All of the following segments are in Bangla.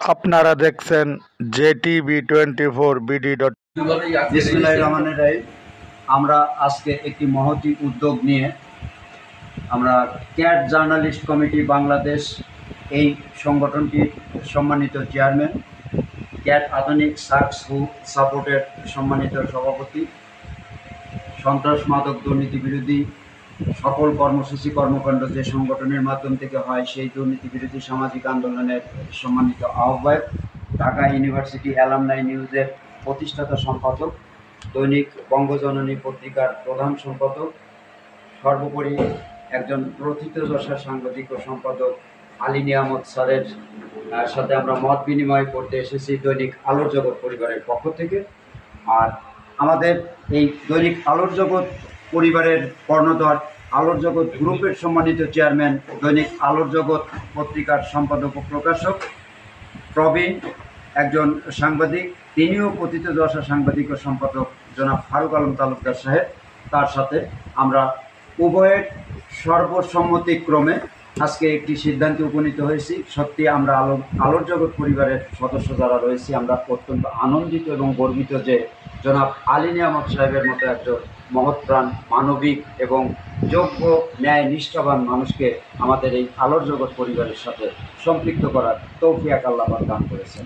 আপনারা দেখছেন JTV24BD. বিসমিল্লাহির রহমানির রহিম। আমরা আজকে একটি মহতী উদ্যোগ নিয়ে আমরা ক্যাট জার্নালিস্ট কমিটি বাংলাদেশ এই সংগঠনটির সম্মানিত চেয়ারম্যান, ক্যাট আধুনিক সার্চ সাপোর্টের সম্মানিত সভাপতি, সন্ত্রাস মাদক দুর্নীতি বিরোধী সকল কর্মসূচি কর্মকাণ্ড যে সংগঠনের মাধ্যম থেকে হয় সেই দুর্নীতি বিরোধী সামাজিক আন্দোলনের সম্মানিত আহ্বায়ক, ঢাকা ইউনিভার্সিটি অ্যালামনাই নিউজের প্রতিষ্ঠাতা সম্পাদক, দৈনিক বঙ্গজননী পত্রিকার প্রধান সম্পাদক, সর্বোপরি একজন প্রথিতযশা সাংবাদিক ও সম্পাদক আলী নিয়ামত স্যারের সাথে আমরা মত বিনিময় করতে এসেছি দৈনিক আলোর জগৎ পরিবারের পক্ষ থেকে। আর আমাদের এই দৈনিক আলোর জগৎ পরিবারের কর্ণধার আলোর জগৎ গ্রুপের সম্মানিত চেয়ারম্যান, দৈনিক আলোর জগৎ পত্রিকার সম্পাদক ও প্রকাশক প্রবীণ একজন সাংবাদিক, তিনিও প্রথিতযশা সাংবাদিক ও সম্পাদক জনাব ফারুক আলম তালুকদার সাহেব, তার সাথে আমরা উভয়ের সর্বসম্মতিক্রমে আজকে একটি সিদ্ধান্তে উপনীত হয়েছি। সত্যি আমরা আলোর জগৎ পরিবারের সদস্য যারা রয়েছি আমরা অত্যন্ত আনন্দিত এবং গর্বিত যে জনাব আলী নিয়ামত সাহেবের মতো একজন মহৎপ্রাণ, মানবিক এবং যোগ্য ন্যায় নিষ্ঠাবান মানুষকে আমাদের এই আলোর জগৎ পরিবারের সাথে সম্পৃক্ত করার তৌফিক আল্লাহ দান করেছেন।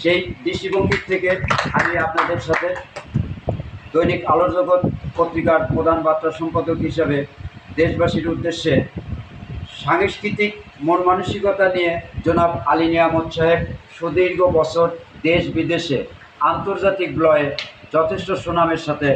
সেই দৃষ্টিভঙ্গির থেকে আমি আপনাদের সাথে দৈনিক আলোর জগৎ পত্রিকার প্রধান বার্তা সম্পাদক হিসাবে দেশবাসীর উদ্দেশ্যে সাংস্কৃতিক মন মানসিকতা নিয়ে জনাব আলী নিয়ামত সাহেব সুদীর্ঘ বছর দেশ বিদেশে আন্তর্জাতিক ব্লয়ে যথেষ্ট সুনামের সাথে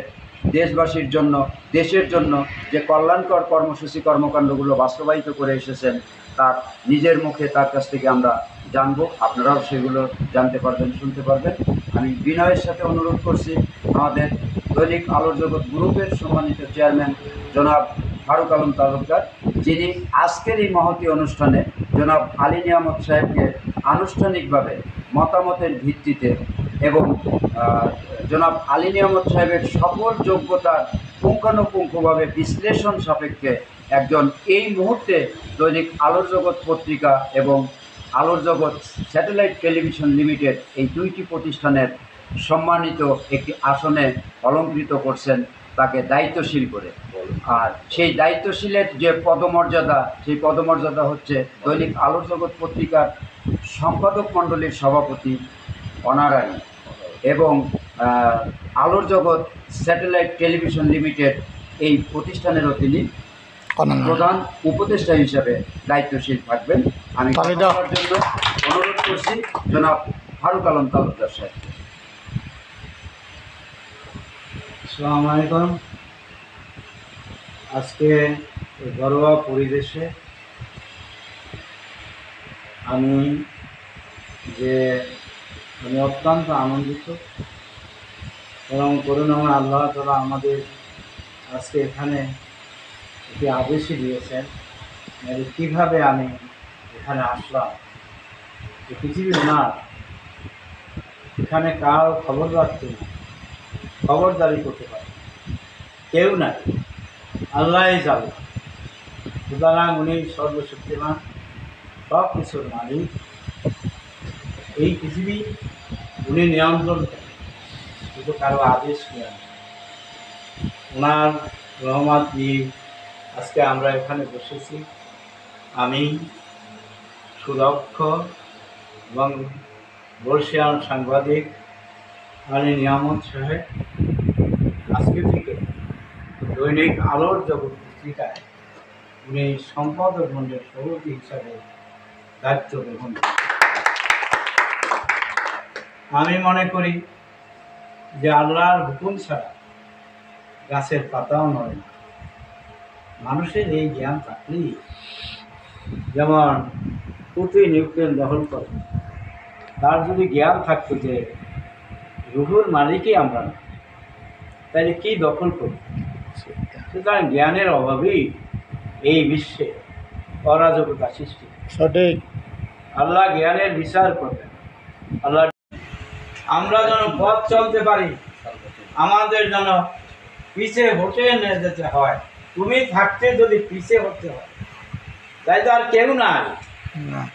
দেশবাসীর জন্য, দেশের জন্য যে কল্যাণকর কর্মসূচি কর্মকাণ্ডগুলো বাস্তবায়িত করে এসেছেন তার নিজের মুখে তার কাছ থেকে আমরা জানবো, আপনারাও সেগুলো জানতে পারবেন, শুনতে পারবেন। আমি বিনয়ের সাথে অনুরোধ করছি আমাদের দৈনিক আলোর জগৎ গ্রুপের সম্মানিত চেয়ারম্যান জনাব ফারুক আলম তালুকদার, যিনি আজকের এই মহতী অনুষ্ঠানে জনাব আলী নিয়ামত সাহেবকে আনুষ্ঠানিকভাবে মতামতের ভিত্তিতে এবং জনাব আলী নিয়ামত সাহেবের সকল যোগ্যতার পুঙ্খানুপুঙ্খভাবে বিশ্লেষণ সাপেক্ষে একজন এই মুহূর্তে দৈনিক আলোর জগৎ পত্রিকা এবং আলোর জগৎ স্যাটেলাইট টেলিভিশন লিমিটেড এই দুইটি প্রতিষ্ঠানের সম্মানিত একটি আসনে অলঙ্কৃত করছেন তাকে দায়িত্বশীল করে। আর সেই দায়িত্বশীলের যে পদমর্যাদা, সেই পদমর্যাদা হচ্ছে দৈনিক আলোর জগৎ পত্রিকার সম্পাদক মণ্ডলীর সভাপতি অনারারি এবং আলোর জগৎ স্যাটেলাইট টেলিভিশন লিমিটেড এই প্রতিষ্ঠানেরও তিনি প্রধান উপদেষ্টা হিসাবে দায়িত্বশীল থাকবেন। আমি করার জন্য অনুরোধ করছি জনাব ফারুক আলম তালুকদার সাহেব। আসসালামু আলাইকুম। আজকে ঘরোয়া পরিবেশে আমি অত্যন্ত আনন্দিত এবং করুণাময় আল্লাহ তাআলা আমাদের আজকে এখানে একটি আদেশই দিয়েছেন কীভাবে আমি এখানে আসলাম। পৃথিবী ওনার, এখানে কারো খবর রাখতে না, খবরদারি করতে পারে কেউ নাই, আল্লাহই যাবে। সুতরাং উনি সর্বশক্তিমান, সব কিছুর মালিক। এই পৃথিবী উনি নিয়ন্ত্রণ করেন, কিন্তু কারো আদেশ নেন। ওনার রহমত নিয়ে আজকে আমরা এখানে বসেছি। আমি সুদক্ষ এবং বর্ষিয়ান সাংবাদিক আলী নিয়ামত সাহেব আজকে থেকে দৈনিক আলোর জগৎ পত্রিকায় উনি সম্পাদক মণ্ডলের সভাপতি হিসাবে দায়িত্ব গ্রহণ করেন। আমি মনে করি যে আল্লাহর হুকুম ছাড়া গাছের পাতাও নড়ে না। মানুষের এই জ্ঞান থাকলেই, যেমন পুতিন ইউক্রেন দখল করে, তার যদি জ্ঞান থাকতো যে রুহুর মালিকই আমরা না, তাহলে কি দখল করি? সুতরাং জ্ঞানের অভাবেই এই বিশ্বে অরাজকতা সৃষ্টি। সঠিক। আল্লাহ জ্ঞানের বিচার করবেন। আল্লাহ আমরা যেন পথ চলতে পারি, আমাদের যেন পিছে হটে নিয়ে যেতে হয়। তুমি থাকতে যদি পিছে হতে হয়, তাই তো আর কেউ নাই,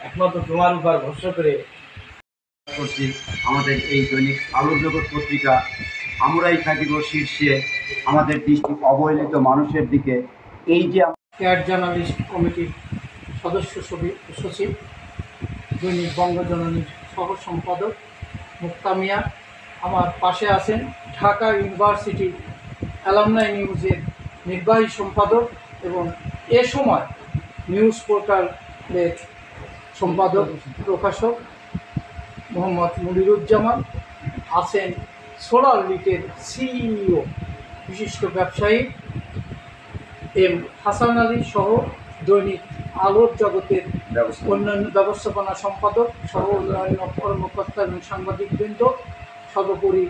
একমাত্র তোমার উপর ভরসা করে করছি আমাদের এই দৈনিক আলোর জগৎ পত্রিকা আমরাই থাকিব শীর্ষে, আমাদের দৃষ্টি অবহেলিত মানুষের দিকে। এই যে ক্যাট জার্নালিস্ট কমিটির সদস্য সচিব, দৈনিক বঙ্গজননীর সহ সম্পাদক মুক্তা মিয়া, আমার পাশে আছেন ঢাকা ইউনিভার্সিটি অ্যালামনাই নিউজের নির্বাহী সম্পাদক এবং এ সময় নিউজ পোর্টালের সম্পাদক প্রকাশক মোহাম্মদ মনিরুজ্জামান, আছেন সোলার লিটের সিইও বিশিষ্ট ব্যবসায়ী এম হাসান আলী সহ দৈনিক আলোর জগতের অন্যান্য ব্যবস্থাপনা সম্পাদক সহ অন্যান্য কর্মকর্তা এবং সাংবাদিকবৃন্দ। সর্বোপরি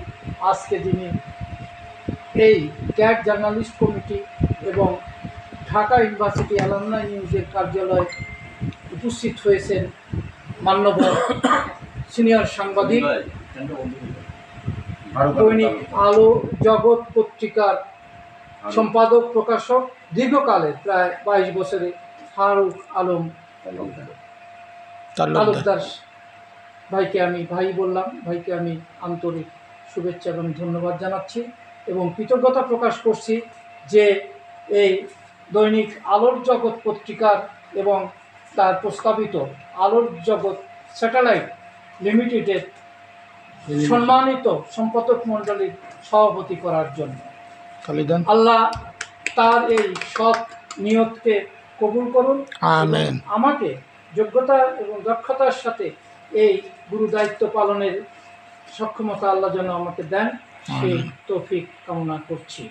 আজকে দিনে এই ক্যাট জার্নালিস্ট কমিটি এবং ঢাকা ইউনিভার্সিটি অ্যালামনাই নিউজের কার্যালয়ে উপস্থিত হয়েছেন মান্যবর সিনিয়র সাংবাদিক, দৈনিক আলো জগৎ পত্রিকার সম্পাদক প্রকাশক দীর্ঘকালের প্রায় 22 বছরে ফারুক আলম তালুকদার ভাইকে আমি ভাই বললাম, ভাইকে আমি আন্তরিক শুভেচ্ছা এবং ধন্যবাদ জানাচ্ছি এবং কৃতজ্ঞতা প্রকাশ করছি যে এই দৈনিক আলোর জগৎ পত্রিকার এবং তার প্রস্তাবিত আলোর জগৎ স্যাটেলাইট লিমিটেডের সম্মানিত সম্পাদক মণ্ডলীর সভাপতি করার জন্য। আল্লাহ তার এই সৎ নিয়তকে কবুল করুন, আমিন। আমাকে যোগ্যতা এবং দক্ষতার সাথে এই গুরু দায়িত্ব পালনের সক্ষমতা আল্লাহ যেন আমাকে দেন, সেই তৌফিক কামনা করছি।